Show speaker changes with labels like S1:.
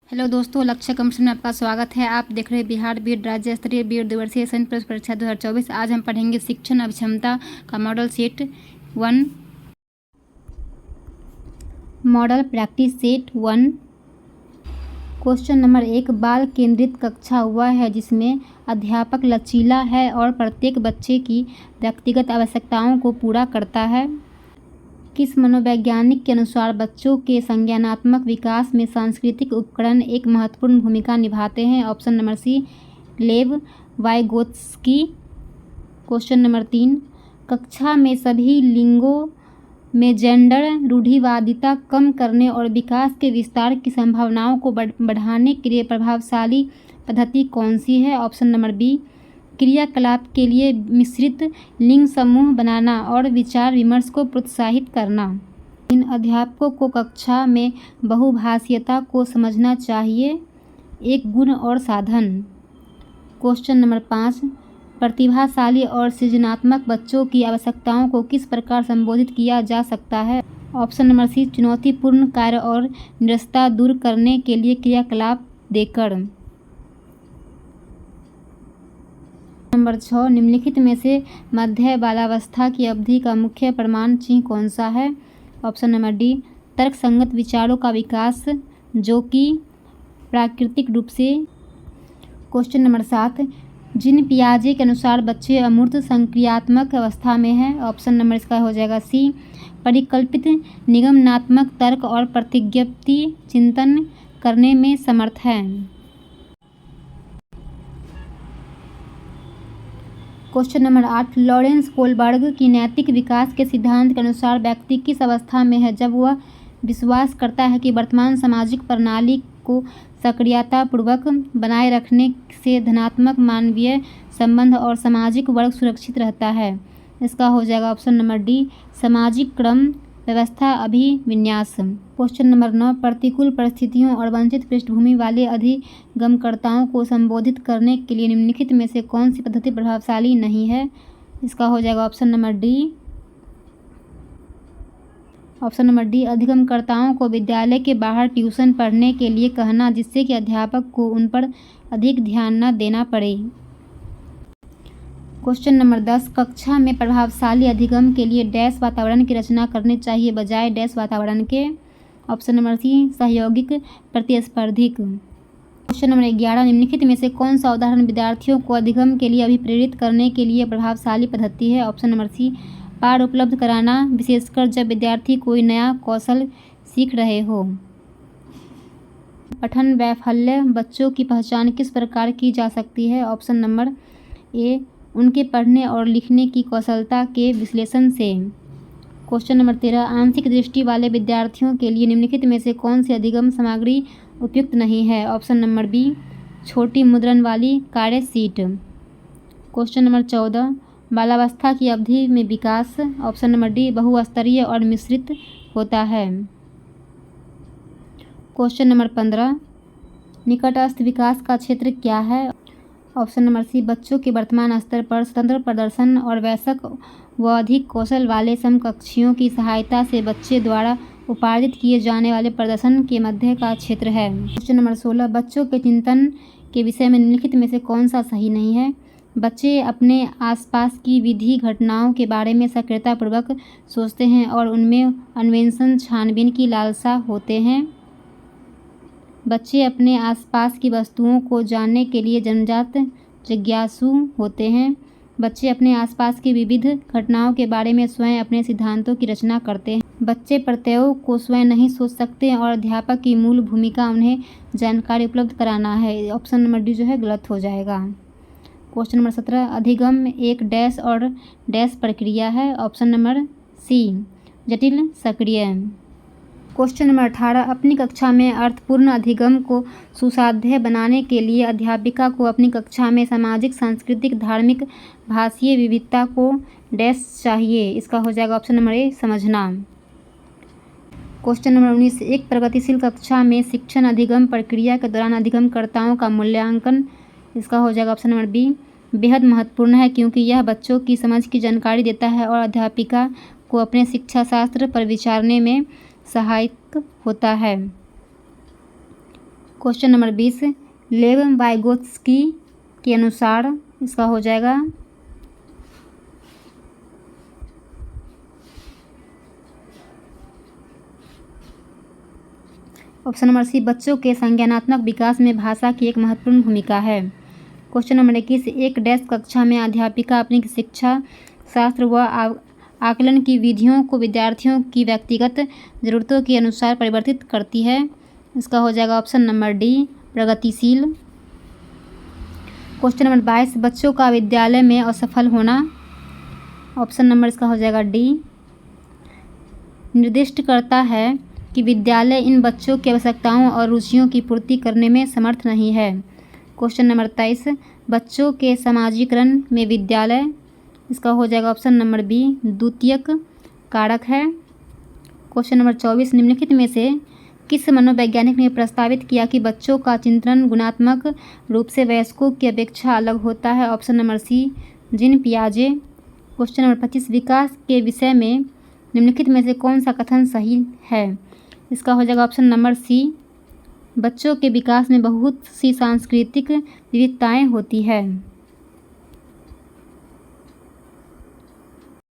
S1: Hello दोस्तों, लक्ष्य competition में आपका स्वागत है। आप देख रहे हैं बिहार बीएड राज्य स्तरीय बीएड दिवसीय संयुक्त प्रवेश परीक्षा 2024। आज हम पढ़ेंगे शिक्षण अभिक्षमता का model set 1, model practice set 1। Question number 1, बाल केंद्रित कक्षा हुआ है जिसमें अध्यापक लचीला है और प्रत्येक बच्चे की व्यक्तिगत आवश्यकताओं को पूरा करता है। किस मनोवैज्ञानिक के अनुसार बच्चों के संज्ञानात्मक विकास में सांस्कृतिक उपकरण एक महत्वपूर्ण भूमिका निभाते हैं? ऑप्शन नंबर सी, लेव वाइगोत्स्की। क्वेश्चन नंबर 3, कक्षा में सभी लिंगों में जेंडर रूढ़िवादिता कम करने और विकास के विस्तार की संभावनाओं को बढ़ाने के लिए प्रभावशाली पद्धति कौन सी है? ऑप्शन नंबर बी, क्रियाकलाप के लिए मिश्रित लिंग समूह बनाना और विचार विमर्श को प्रोत्साहित करना। इन अध्यापकों को कक्षा में बहुभाषीयता को समझना चाहिए, एक गुण और साधन। क्वेश्चन नंबर 5, प्रतिभाशाली और सृजनात्मक बच्चों की आवश्यकताओं को किस प्रकार संबोधित किया जा सकता है? ऑप्शन नंबर सी, चुनौतीपूर्ण कार्य और निरस्ता दूर करने के लिए क्रियाकलाप देकर। नंबर 6, निम्नलिखित में से मध्य बालावस्था की अवधि का मुख्य प्रमाण चिन्ह कौन सा है? ऑप्शन नंबर डी, तर्कसंगत विचारों का विकास जो कि प्राकृतिक रूप से। क्वेश्चन नंबर 7, जिन पियाजे के अनुसार बच्चे अमूर्त संक्रियात्मक अवस्था में है? ऑप्शन नंबर इसका हो जाएगा सी, परिकल्पित निगमनात्मक तर्क और प्रतिज्ञप्ति चिंतन करने में समर्थ है। क्वेश्चन नंबर 8, लॉरेंस कोलबर्ग की नैतिक विकास के सिद्धांत के अनुसार व्यक्ति किस अवस्था में है जब वह विश्वास करता है कि वर्तमान सामाजिक प्रणाली को सक्रियतापूर्वक बनाए रखने से धनात्मक मानवीय संबंध और सामाजिक वर्ग सुरक्षित रहता है? इसका हो जाएगा ऑप्शन नंबर डी, सामाजिक क्रम व्यवस्था अभिविन्यास। क्वेश्चन नंबर 9, प्रतिकूल परिस्थितियों और वंचित पृष्ठभूमि वाले अधिगमकर्ताओं को संबोधित करने के लिए निम्नलिखित में से कौन सी पद्धति प्रभावशाली नहीं है? इसका हो जाएगा ऑप्शन नंबर डी, अधिगमकर्ताओं को विद्यालय के बाहर ट्यूशन पढ़ने के लिए कहना जिससे कि अध्यापक को उन पर अधिक ध्यान न देना पड़े। क्वेश्चन नंबर 10, कक्षा में प्रभावशाली अधिगम के लिए डैश वातावरण की रचना करनी चाहिए बजाय डैश वातावरण के? ऑप्शन नंबर सी, सहयोगिक प्रतिस्पर्धिक। क्वेश्चन नंबर 11, निम्नलिखित में से कौन सा उदाहरण विद्यार्थियों को अधिगम के लिए अभिप्रेरित करने के लिए प्रभावशाली पद्धति है? ऑप्शन नंबर सी, पाठ उपलब्ध कराना, विशेषकर जब विद्यार्थी कोई नया कौशल सीख रहे हो। पठन वैफल्य बच्चों की पहचान किस प्रकार की जा सकती है? ऑप्शन नंबर ए, उनके पढ़ने और लिखने की कौशलता के विश्लेषण से। क्वेश्चन नंबर 13, आंशिक दृष्टि वाले विद्यार्थियों के लिए निम्नलिखित में से कौन सी अधिगम सामग्री उपयुक्त नहीं है? ऑप्शन नंबर बी, छोटी मुद्रण वाली कार्य शीट। क्वेश्चन नंबर 14, बालावस्था की अवधि में विकास। ऑप्शन नंबर डी, बहुस्तरीय और मिश्रित होता है। क्वेश्चन नंबर 15, निकटस्थ विकास का क्षेत्र क्या है? ऑप्शन नंबर सी, बच्चों के वर्तमान स्तर पर स्वतंत्र प्रदर्शन और वयस्क व अधिक कौशल वाले समकक्षियों की सहायता से बच्चे द्वारा उपार्जित किए जाने वाले प्रदर्शन के मध्य का क्षेत्र है। क्वेश्चन नंबर 16, बच्चों के चिंतन के विषय में निम्नलिखित में से कौन सा सही नहीं है? बच्चे अपने आसपास की विधि घटनाओं के बारे में सक्रियतापूर्वक सोचते हैं और उनमें अन्वेषण छानबीन की लालसा होते हैं। बच्चे अपने आसपास की वस्तुओं को जानने के लिए जन्मजात जिज्ञासु होते हैं। बच्चे अपने आसपास की विविध घटनाओं के बारे में स्वयं अपने सिद्धांतों की रचना करते हैं। बच्चे प्रत्ययों को स्वयं नहीं सोच सकते और अध्यापक की मूल भूमिका उन्हें जानकारी उपलब्ध कराना है। ऑप्शन नंबर डी जो है गलत हो जाएगा। क्वेश्चन नंबर 17, अधिगम एक डैश और डैश प्रक्रिया है? ऑप्शन नंबर सी, जटिल सक्रिय। क्वेश्चन नंबर 18, अपनी कक्षा में अर्थपूर्ण अधिगम को सुसाध्य बनाने के लिए अध्यापिका को अपनी कक्षा में सामाजिक, सांस्कृतिक, धार्मिक, भाषीय विविधता को डैश चाहिए? इसका हो जाएगा ऑप्शन नंबर ए, समझना। क्वेश्चन नंबर 19, एक प्रगतिशील कक्षा में शिक्षण अधिगम प्रक्रिया के दौरान अधिगमकर्ताओं का मूल्यांकन। इसका हो जाएगा ऑप्शन नंबर बी, बेहद महत्वपूर्ण है क्योंकि यह बच्चों की समझ की जानकारी देता है और अध्यापिका को अपने शिक्षा शास्त्र पर विचारने में सहायक होता है। क्वेश्चन नंबर 20 लेव वाइगोत्स्की के अनुसार इसका हो जाएगा ऑप्शन नंबर सी, बच्चों के संज्ञानात्मक विकास में भाषा की एक महत्वपूर्ण भूमिका है। क्वेश्चन नंबर 21 एक डैश कक्षा में अध्यापिका अपनी शिक्षा शास्त्र व आकलन की विधियों को विद्यार्थियों की व्यक्तिगत ज़रूरतों के अनुसार परिवर्तित करती है। इसका हो जाएगा ऑप्शन नंबर डी, प्रगतिशील। क्वेश्चन नंबर 22 बच्चों का विद्यालय में असफल होना, ऑप्शन नंबर इसका हो जाएगा डी, निर्दिष्ट करता है कि विद्यालय इन बच्चों की आवश्यकताओं और रुचियों की पूर्ति करने में समर्थ नहीं है। क्वेश्चन नंबर 23 बच्चों के समाजीकरण में विद्यालय, इसका हो जाएगा ऑप्शन नंबर बी, द्वितीयक कारक है। क्वेश्चन नंबर 24 निम्नलिखित में से किस मनोवैज्ञानिक ने प्रस्तावित किया कि बच्चों का चिंतन गुणात्मक रूप से वयस्कों की अपेक्षा अलग होता है। ऑप्शन नंबर सी, जीन पियाजे। क्वेश्चन नंबर 25 विकास के विषय में निम्नलिखित में से कौन सा कथन सही है। इसका हो जाएगा ऑप्शन नंबर सी, बच्चों के विकास में बहुत सी सांस्कृतिक विविधताएं होती है।